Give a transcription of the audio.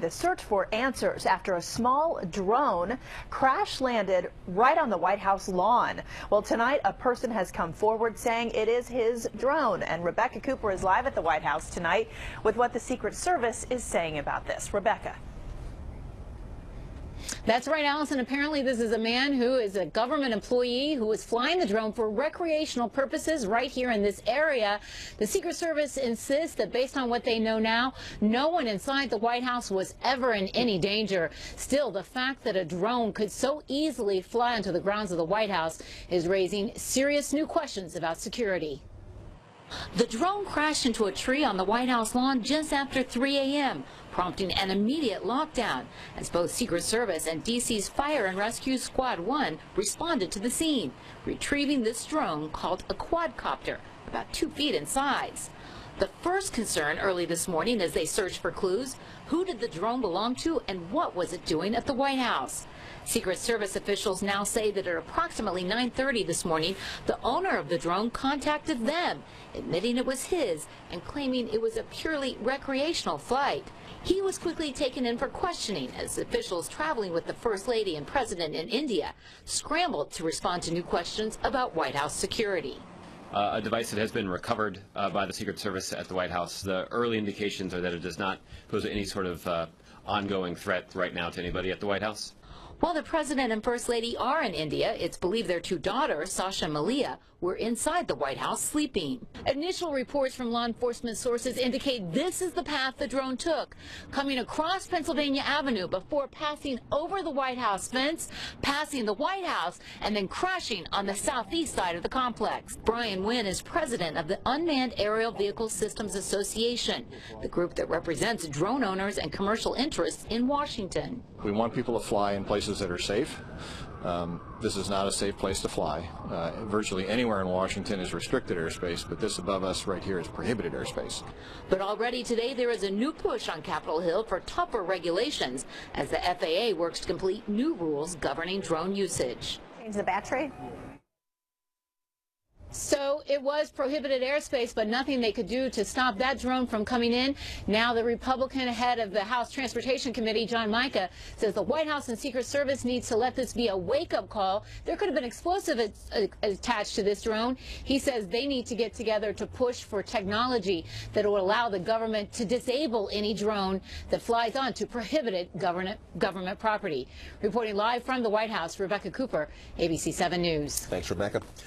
The search for answers after a small drone crash-landed right on the White House lawn. Well, tonight a person has come forward saying it is his drone, and Rebecca Cooper is live at the White House tonight with what the Secret Service is saying about this. Rebecca. That's right, Allison. Apparently this is a man who is a government employee who was flying the drone for recreational purposes right here in this area. The Secret Service insists that based on what they know now, no one inside the White House was ever in any danger. Still, the fact that a drone could so easily fly onto the grounds of the White House is raising serious new questions about security. The drone crashed into a tree on the White House lawn just after 3 a.m., prompting an immediate lockdown as both Secret Service and D.C.'s Fire and Rescue Squad 1 responded to the scene, retrieving this drone called a quadcopter, about 2 feet in size. The first concern early this morning as they searched for clues: who did the drone belong to and what was it doing at the White House? Secret Service officials now say that at approximately 9:30 this morning, the owner of the drone contacted them, admitting it was his and claiming it was a purely recreational flight. He was quickly taken in for questioning as officials traveling with the First Lady and President in India scrambled to respond to new questions about White House security. A device that has been recovered by the Secret Service at the White House. The early indications are that it does not pose any sort of ongoing threat right now to anybody at the White House. While the President and First Lady are in India, it's believed their 2 daughters, Sasha and Malia, were inside the White House sleeping. Initial reports from law enforcement sources indicate this is the path the drone took, coming across Pennsylvania Avenue before passing over the White House fence, passing the White House, and then crashing on the southeast side of the complex. Brian Wynn is president of the Unmanned Aerial Vehicle Systems Association, the group that represents drone owners and commercial interests in Washington. We want people to fly in places that are safe. This is not a safe place to fly. Virtually anywhere in Washington is restricted airspace, but this above us right here is prohibited airspace. But already today there is a new push on Capitol Hill for tougher regulations as the FAA works to complete new rules governing drone usage. Change the battery. So it was prohibited airspace, but nothing they could do to stop that drone from coming in. Now the Republican head of the House Transportation Committee, John Mica, says the White House and Secret Service needs to let this be a wake-up call. There could have been explosives attached to this drone. He says they need to get together to push for technology that will allow the government to disable any drone that flies onto prohibited government property. Reporting live from the White House, Rebecca Cooper, ABC 7 News. Thanks, Rebecca.